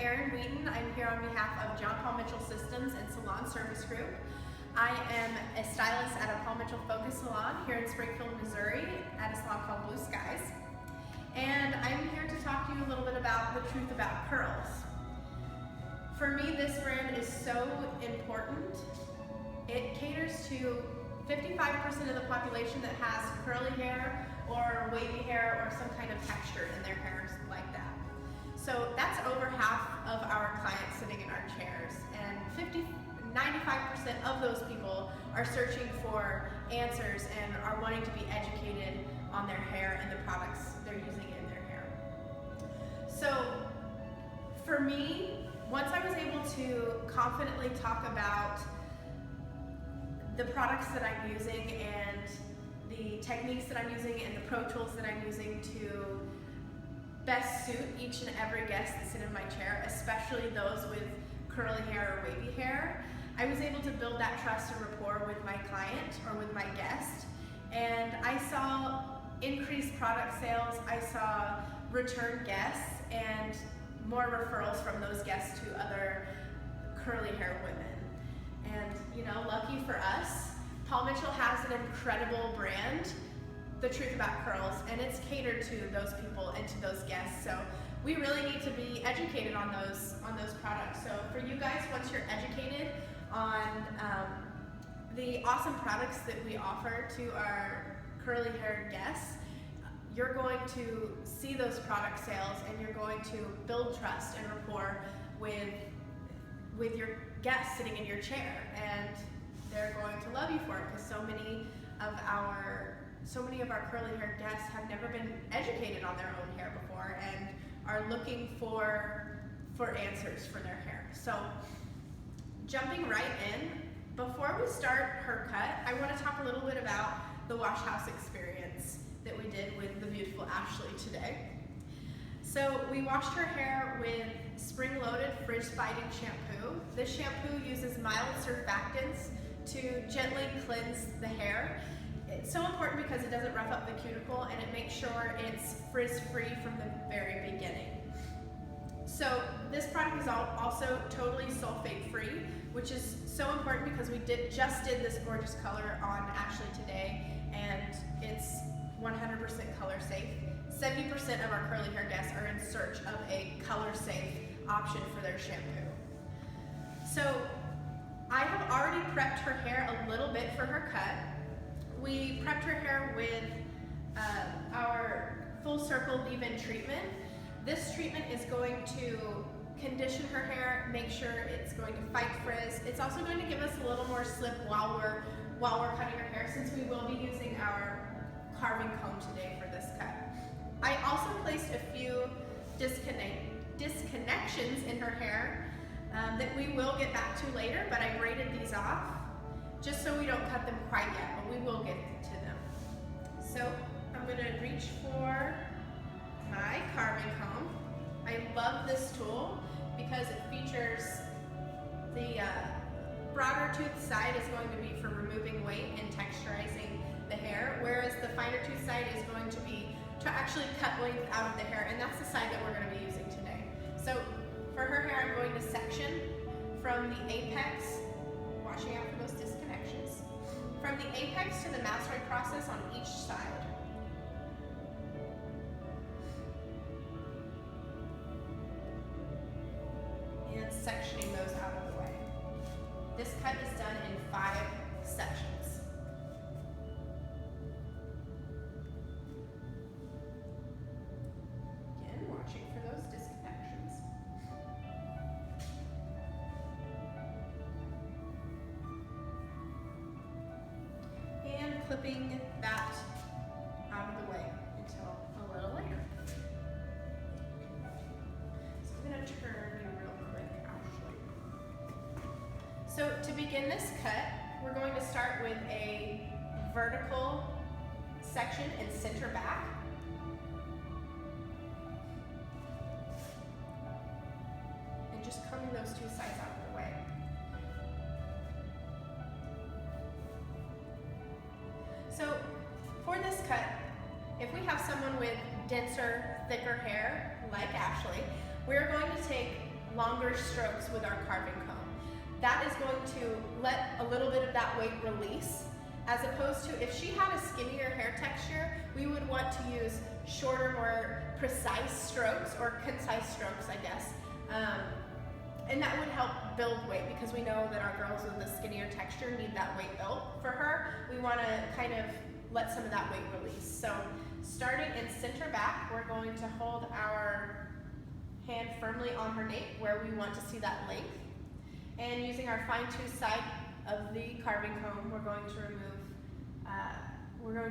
Erin Wheaton. I'm here on behalf of John Paul Mitchell Systems and Salon Service Group. I am a stylist at a Paul Mitchell Focus Salon here in Springfield, Missouri at a salon called Blue Skies. And I'm here to talk to you a little bit about the truth about curls. For me, this brand is so important. It caters to 55% of the population that has curly hair or wavy hair or some kind of texture in their hair like that. So that's over half of our clients sitting in our chairs, and 95% of those people are searching for answers and are wanting to be educated on their hair and the products they're using in their hair. So for me, once I was able to confidently talk about the products that I'm using and the techniques that I'm using and the pro tools that I'm using to best suit each and every guest that's sitting in my chair, especially those with curly hair or wavy hair, I was able to build that trust and rapport with my client or with my guest, and I saw increased product sales, I saw return guests, and more referrals from those guests to other curly hair women. And you know, lucky for us, Paul Mitchell has an incredible brand, The Truth About Curls, and it's catered to those people and to those guests. So we really need to be educated on those products. So for you guys, once you're educated on the awesome products that we offer to our curly haired guests, you're going to see those product sales and you're going to build trust and rapport with your guests sitting in your chair, and they're going to love you for it because so many of our curly haired guests have never been educated on their own hair before and are looking for answers for their hair. So jumping right in, before we start her cut, I want to talk a little bit about the wash house experience that we did with the beautiful Ashley today. So we washed her hair with spring-loaded frizz-fighting shampoo. This shampoo uses mild surfactants to gently cleanse the hair. It's so important because it doesn't rough up the cuticle and it makes sure it's frizz-free from the very beginning. So this product is also totally sulfate-free, which is so important because we just did this gorgeous color on Ashley today, and it's 100% color safe. 70% of our curly hair guests are in search of a color safe option for their shampoo. So I have already prepped her hair a little bit for her cut. We prepped her hair with our full circle leave-in treatment. This treatment is going to condition her hair, make sure it's going to fight frizz. It's also going to give us a little more slip while we're cutting her hair, since we will be using our carving comb today for this cut. I also placed a few disconnections in her hair that we will get back to later, but I braided these off just so we don't cut them quite yet, but we will get to them. So I'm going to reach for my carving comb. I love this tool because it features the broader tooth side is going to be for removing weight and texturizing the hair, whereas the finer tooth side is going to be to actually cut length out of the hair, and that's the side that we're going to be using today. So for her hair, I'm going to section from the apex, washing out for those disconnections, from the apex to the mastoid process on each side. And sectioning those out of the way. This cut is done in 5 sections. Again, watching for those disconnections. And clipping that out of the way until a little later. So I'm going to turn you real quick, Ashley. So to begin this cut, we're going to start with a vertical section and center back. And just combing those two sides out of the way. So for this cut, if we have someone with denser, thicker hair, like Ashley, we're going to take longer strokes with our carving comb. That is going to let a little bit of that weight release, as opposed to if she had a skinnier hair texture, we would want to use shorter, more precise strokes, or concise strokes, I guess. And that would help build weight, because we know that our girls with a skinnier texture need that weight built. For her, we want to kind of let some of that weight release. So starting in center back, we're going to hold our hand firmly on her nape where we want to see that length. And using our fine-tooth side of the carving comb, we're going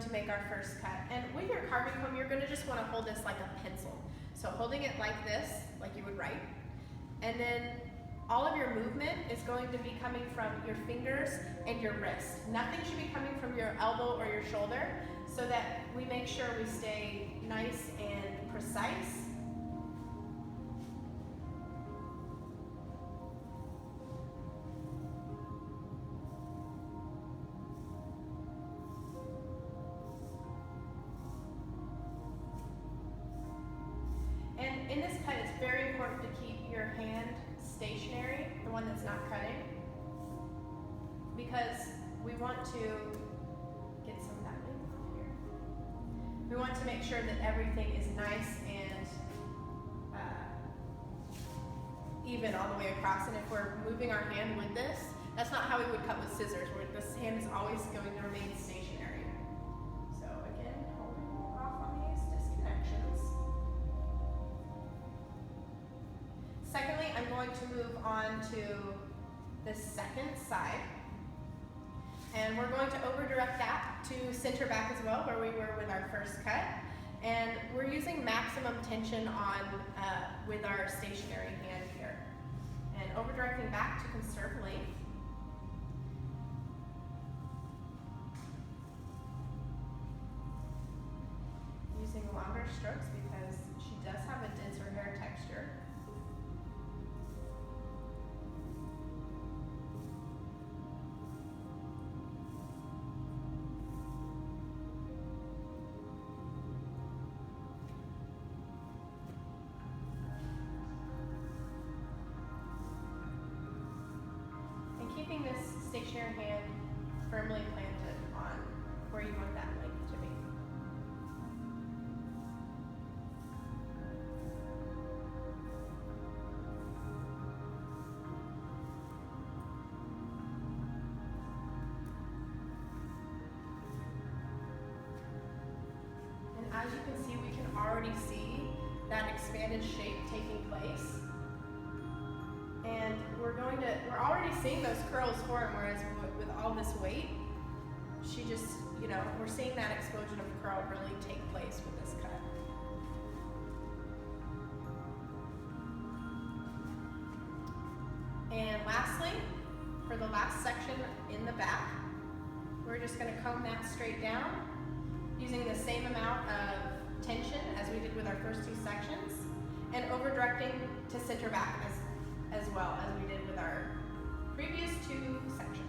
to make our first cut. And with your carving comb, you're going to just want to hold this like a pencil. So holding it like this, like you would write. And then all of your movement is going to be coming from your fingers and your wrist. Nothing should be coming from your elbow or your shoulder, so that we make sure we stay nice and precise. And in this cut, it's very important to keep your hand stationary, the one that's not cutting, because we want to get some of that length off here. We want to make sure that everything is nice and even all the way across. And if we're moving our hand with this, that's not how we would cut with scissors, where this hand is always going to remain stationary. So again, holding off on these disconnections. Secondly, I'm going to move on to the second side, and we're going to over direct that to center back as well, where we were with our first cut. And we're using maximum tension on with our stationary hand here, and over directing back to conserve length. Using longer strokes because she does have a denser hair texture. Keeping this stationary hand firmly planted on where you want that length to be. And as you can see, we can already see that expanded shape taking place. And we're already seeing those curls form, whereas with all this weight, she just, we're seeing that explosion of curl really take place with this cut. And lastly, for the last section in the back, we're just going to comb that straight down using the same amount of tension as we did with our first two sections, and over directing to center back as well as we did with our previous two sections.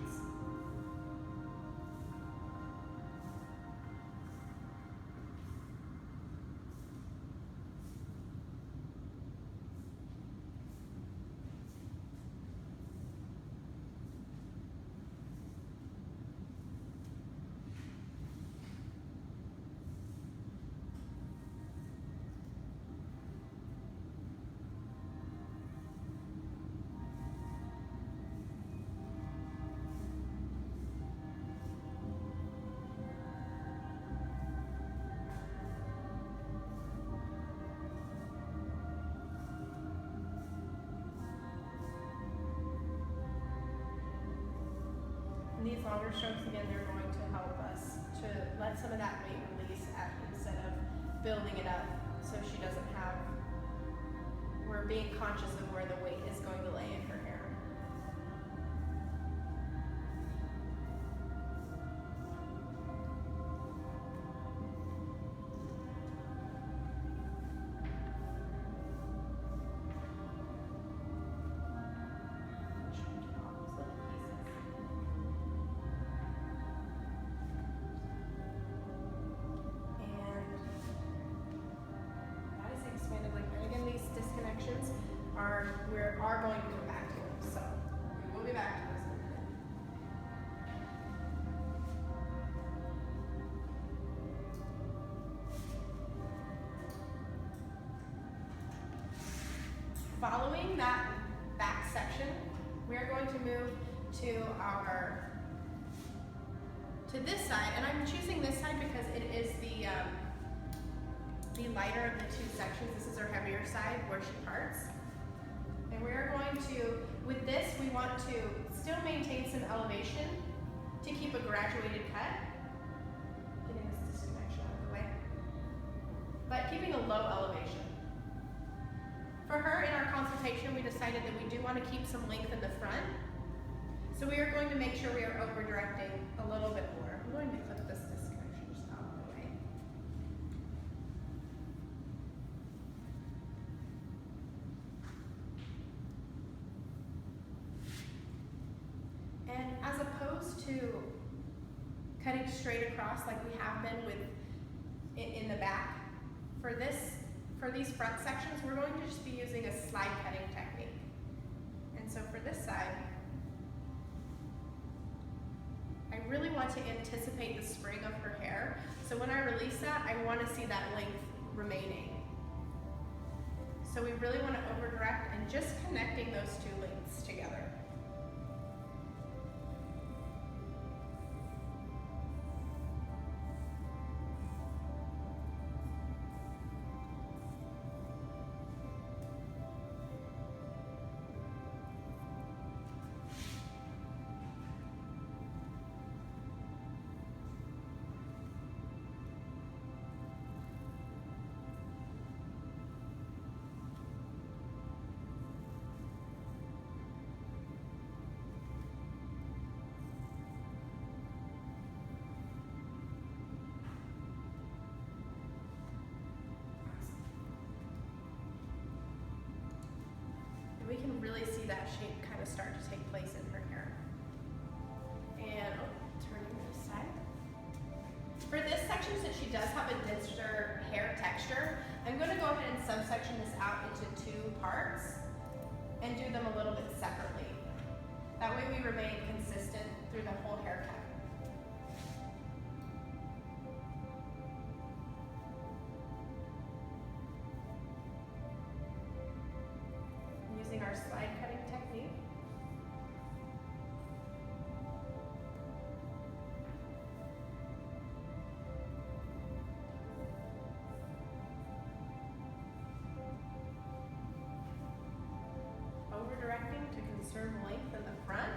These longer strokes, again, they're going to help us to let some of that weight release instead of building it up, so she doesn't have, we're being conscious of where the weight is going to lay in her hair. we are going to come back to them. So we will be back to this in a minute. Following that back section, we are going to move to this side, and I'm choosing this side because it is the lighter of the two sections. This is our heavier side where she parts. And we are going to, with this, we want to still maintain some elevation to keep a graduated cut. Getting this disconnection out of the way. But keeping a low elevation. For her, in our consultation, we decided that we do want to keep some length in the front. So we are going to make sure we are over directing a little bit more. I'm going to clip this disconnection just out of the way. And as opposed to cutting straight across like we have been with in the back, for these front sections, we're going to just be using a slide cutting technique. And so for this side, I really want to anticipate the spring of her hair. So when I release that, I want to see that length remaining. So we really want to over direct and just connecting those two lengths together. We can really see that shape kind of start to take place in her hair. And turning this side. For this section, since she does have a denser hair texture, I'm going to go ahead and subsection this out into two parts and do them a little bit separately. That way we remain consistent through the whole haircut. Using our slide cutting technique. Over directing to conserve length in the front.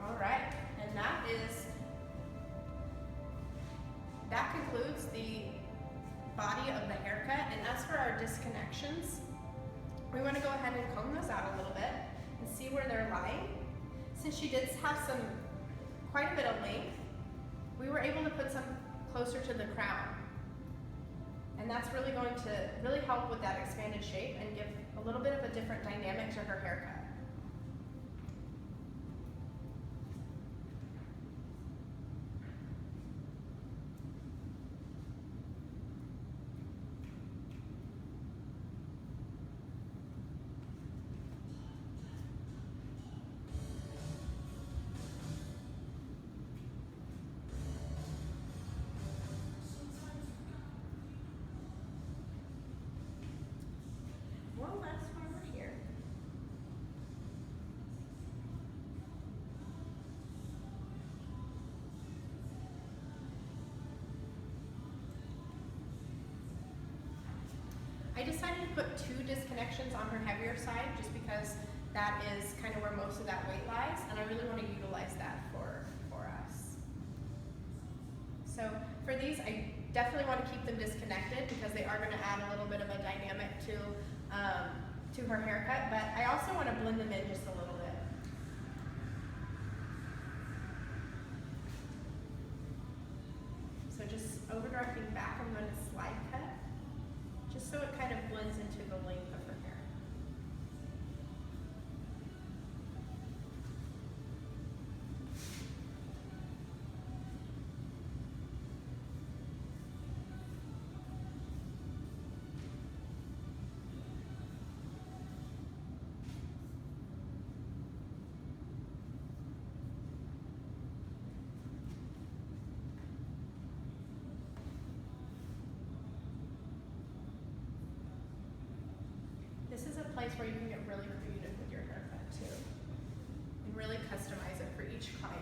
Alright, and that concludes the body of the haircut. And as for our disconnections, we want to go ahead and comb those out a little bit and see where they're lying. Since she did have quite a bit of length, we were able to put some closer to the crown. And that's really going to really help with that expanded shape and give a little bit of a different dynamic to her haircut. One last farmer here. I decided to put 2 disconnections on her heavier side just because that is kind of where most of that weight lies, and I really want to utilize that for us. So for these, I definitely want to keep them disconnected because they are going to add a little bit of a dynamic to her haircut, but I also want to blend them in just a little bit. over directing back, I'm going to slide cut, just so it kind of blends into the length of her hair. This is a place where you can get really creative with your haircut too, and really customize it for each client.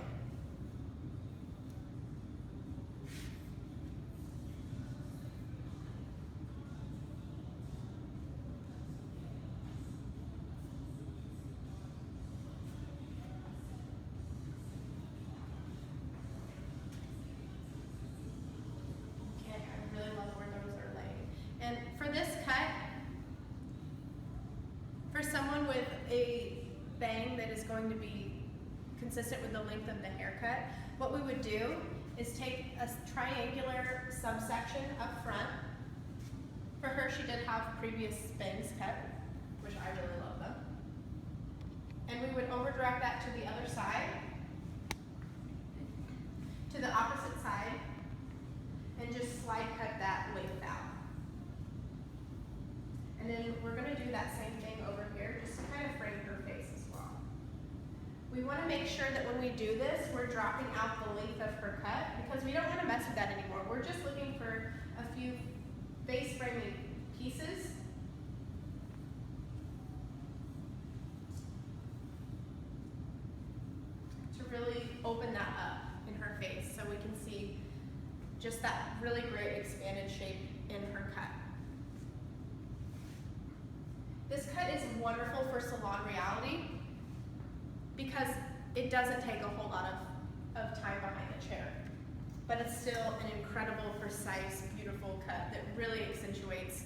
Okay, I really love where those are laying. And for this cut, for someone with a bang that is going to be consistent with the length of the haircut, what we would do is take a triangular subsection up front. For her, she did have previous bangs cut, which I really love them. And we would over direct that to the other side, to the opposite side, and just slide cut that length out. And then we're going to do that same thing over here, just to kind of frame her face as well. We want to make sure that when we do this, we're dropping out the length of her cut, because we don't want to mess with that anymore. We're just looking for a few face framing pieces. To really open that up in her face so we can see just that really great expanded shape in her cut. This cut is wonderful for salon reality because it doesn't take a whole lot of time behind the chair, but it's still an incredible, precise, beautiful cut that really accentuates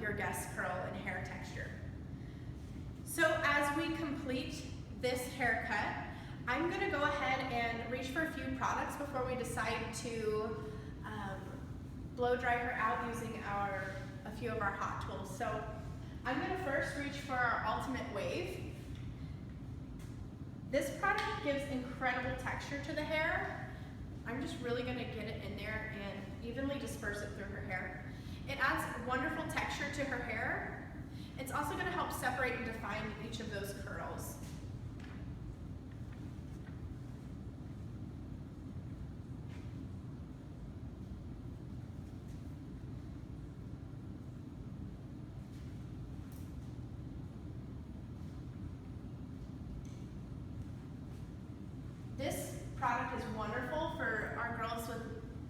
your guest's curl and hair texture. So as we complete this haircut, I'm gonna go ahead and reach for a few products before we decide to blow dry her out using a few of our hot tools. So I'm gonna first reach for our Ultimate Wave. This product gives incredible texture to the hair. I'm just really gonna get it in there and evenly disperse it through her hair. It adds wonderful texture to her hair. It's also gonna help separate and define each of those curls. This product is wonderful for our girls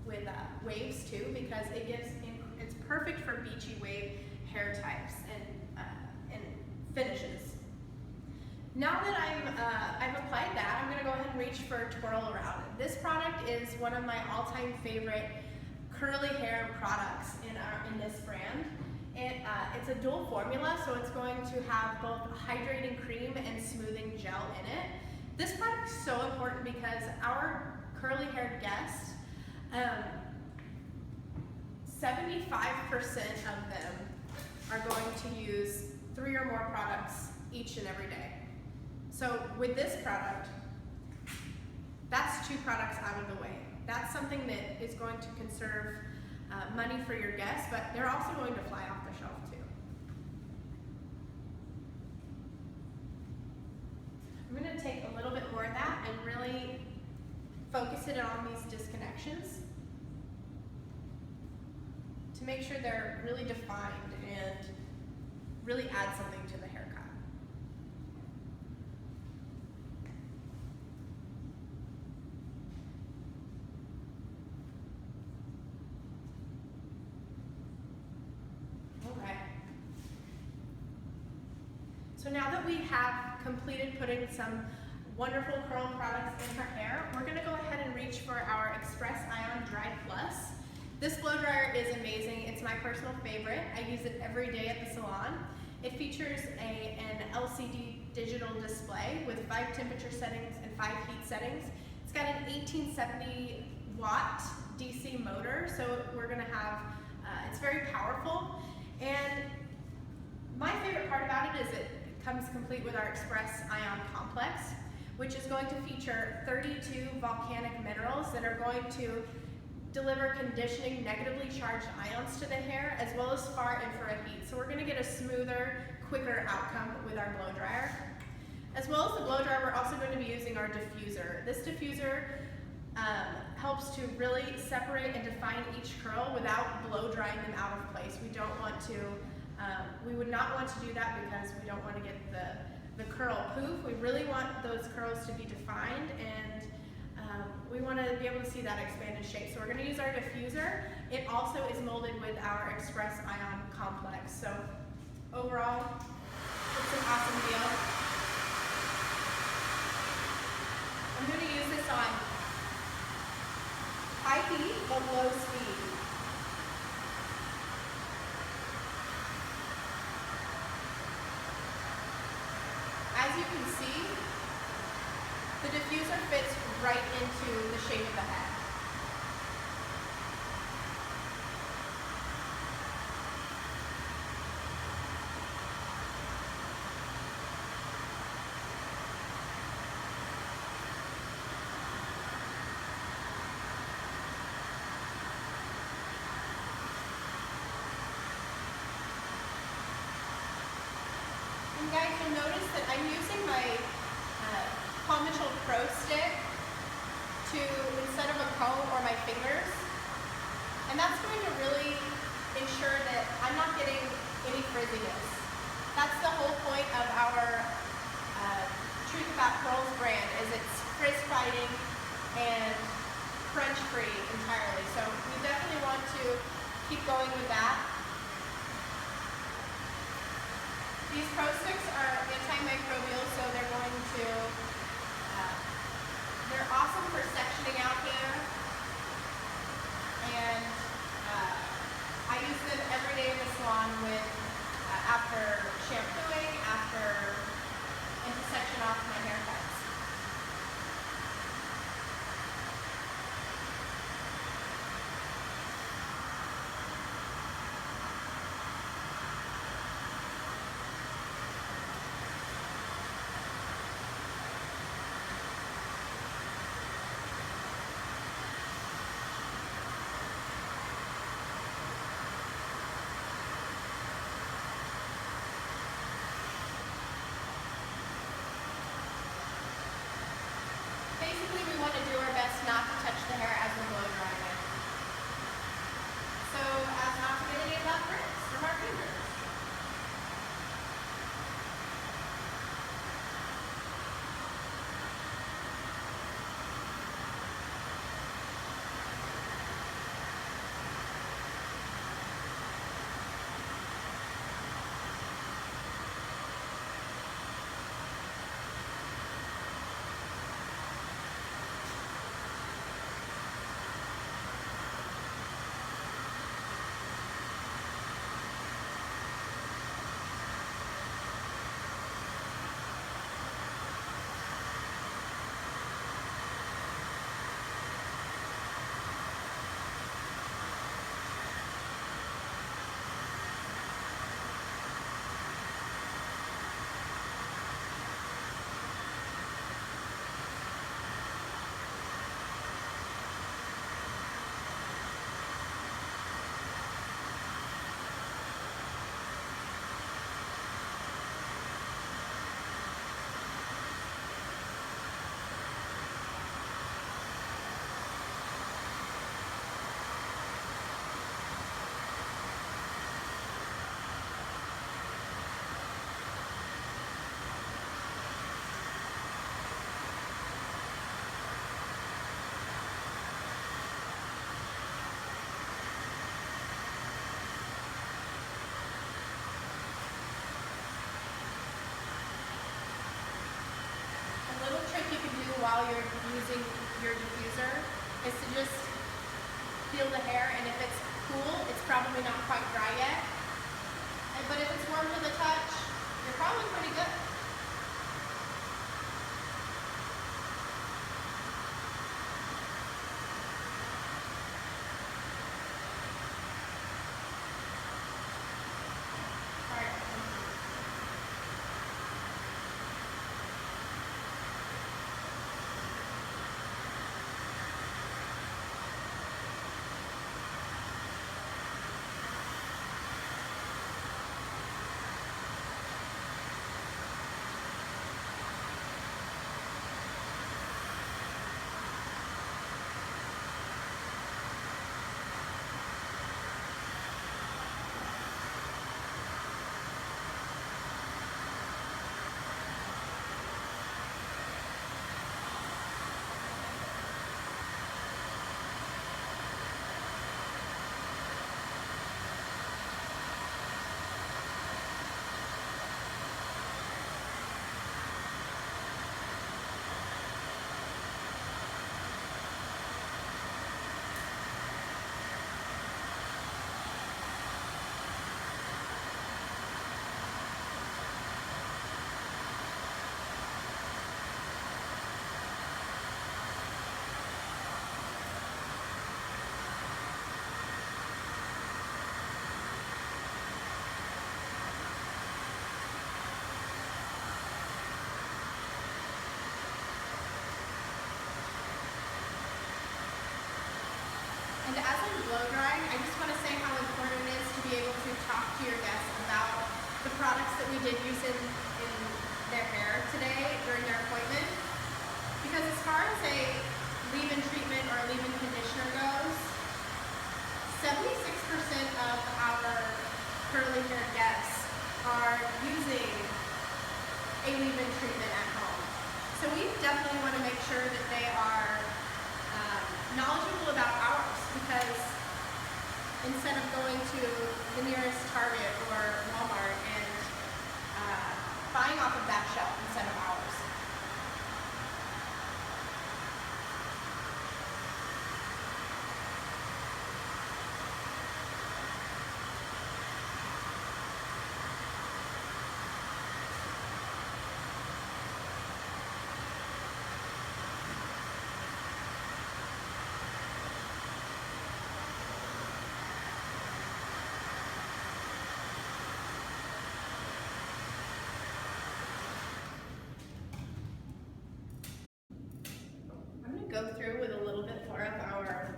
with waves too, because it's perfect for beachy wave hair types and finishes. Now that I've applied that, I'm going to go ahead and reach for Twirl Around. This product is one of my all-time favorite curly hair products in this brand. It's a dual formula, so it's going to have both hydrating cream and smoothing gel in it. This product is so important because our curly haired guests, 75% of them are going to use 3 or more products each and every day. So with this product, that's 2 products out of the way. That's something that is going to conserve money for your guests, but they're also going to fly off the shelf too. I'm going to take a little bit more of that and really focus it on these disconnections to make sure they're really defined and really add something to the haircut. Okay. So now that we have completed putting some wonderful curl products in her hair, we're gonna go ahead and reach for our Express Ion Dry Plus. This blow dryer is amazing. It's my personal favorite. I use it every day at the salon. It features an LCD digital display with 5 temperature settings and 5 heat settings. It's got an 1870 watt DC motor, so we're going to have, it's very powerful. And my favorite part about it is it comes complete with our Express Ion Complex, which is going to feature 32 volcanic minerals that are going to deliver conditioning negatively charged ions to the hair, as well as far infrared heat. So we're going to get a smoother, quicker outcome with our blow dryer. As well as the blow dryer, we're also going to be using our diffuser. This diffuser helps to really separate and define each curl without blow drying them out of place. We don't want to, we would not want to do that because we don't want to get the curl poof. We really want those curls to be defined, and we want to be able to see that expanded shape. So we're going to use our diffuser. It also is molded with our Express Ion Complex. So overall, it's an awesome deal. I'm going to use this on high heat but low speed. As you can see, the diffuser fits right into the shape of the head. And guys, you'll notice that I'm using my Paul Mitchell Pro Stick instead of a comb or my fingers. And that's going to really ensure that I'm not getting any frizziness. That's the whole point of our Truth About Curls brand, is it's frizz fighting and crunch free entirely. So we definitely want to keep going with that. These Pro Sticks are antimicrobial, so they're going to, they're awesome for sectioning out hair, and I use them every day in the salon with, after shampooing, and to section off my haircuts. Basically, we want to do our best not to touch the hair as we're blow drying it, so as not to get any of that frizz from our fingers. While you're using your diffuser is to just feel the hair, and if it's cool, it's probably not quite dry yet. But if it's warm to the touch, you're probably pretty good. as I'm blow drying, I just want to say how important it is to be able to talk to your guests about the products that we did use in their hair today during their appointment. Because as far as a leave-in treatment or a leave-in conditioner goes, 76% of our curly haired guests are using a leave-in treatment at home. So we definitely want to make sure that they are knowledgeable about ours, because instead of going to the nearest Target or Walmart and buying off of that shelf instead of ours. Go through with a little bit more of our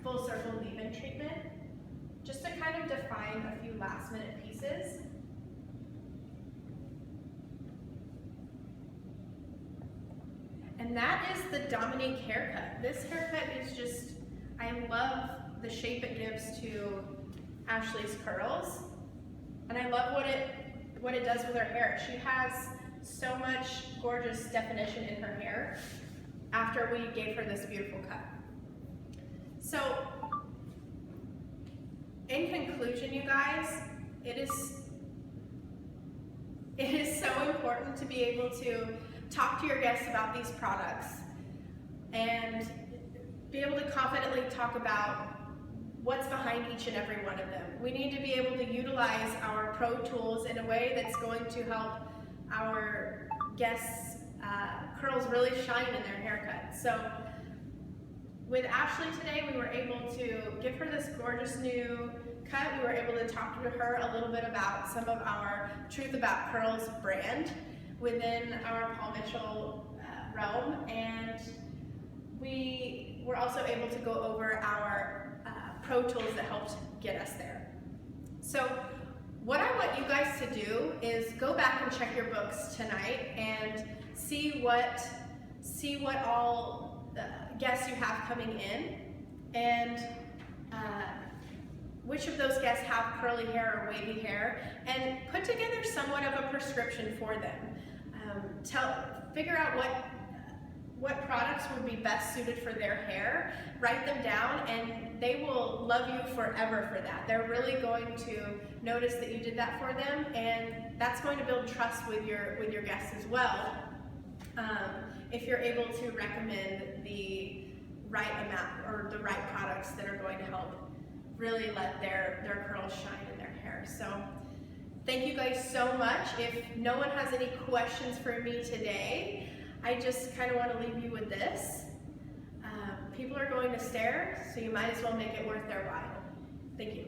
full circle leave-in treatment, just to kind of define a few last minute pieces. And that is the Dominique haircut. This haircut is just, I love the shape it gives to Ashley's curls, and I love what it does with her hair. She has so much gorgeous definition in her hair after we gave her this beautiful cut. So, in conclusion, you guys, it is so important to be able to talk to your guests about these products and be able to confidently talk about what's behind each and every one of them. We need to be able to utilize our pro tools in a way that's going to help our guests curls really shine in their haircut. So with Ashley today, we were able to give her this gorgeous new cut. We were able to talk to her a little bit about some of our Truth About Curls brand within our Paul Mitchell realm, and we were also able to go over our pro tools that helped get us there. So what I want you guys to do is go back and check your books tonight and see what all guests you have coming in, and which of those guests have curly hair or wavy hair, and put together somewhat of a prescription for them. Figure out what products would be best suited for their hair, write them down, and they will love you forever for that. They're really going to notice that you did that for them, and that's going to build trust with your guests as well. If you're able to recommend the right amount or the right products that are going to help really let their curls shine in their hair. So thank you guys so much. If no one has any questions for me today, I just kind of want to leave you with this. People are going to stare, so you might as well make it worth their while. Thank you.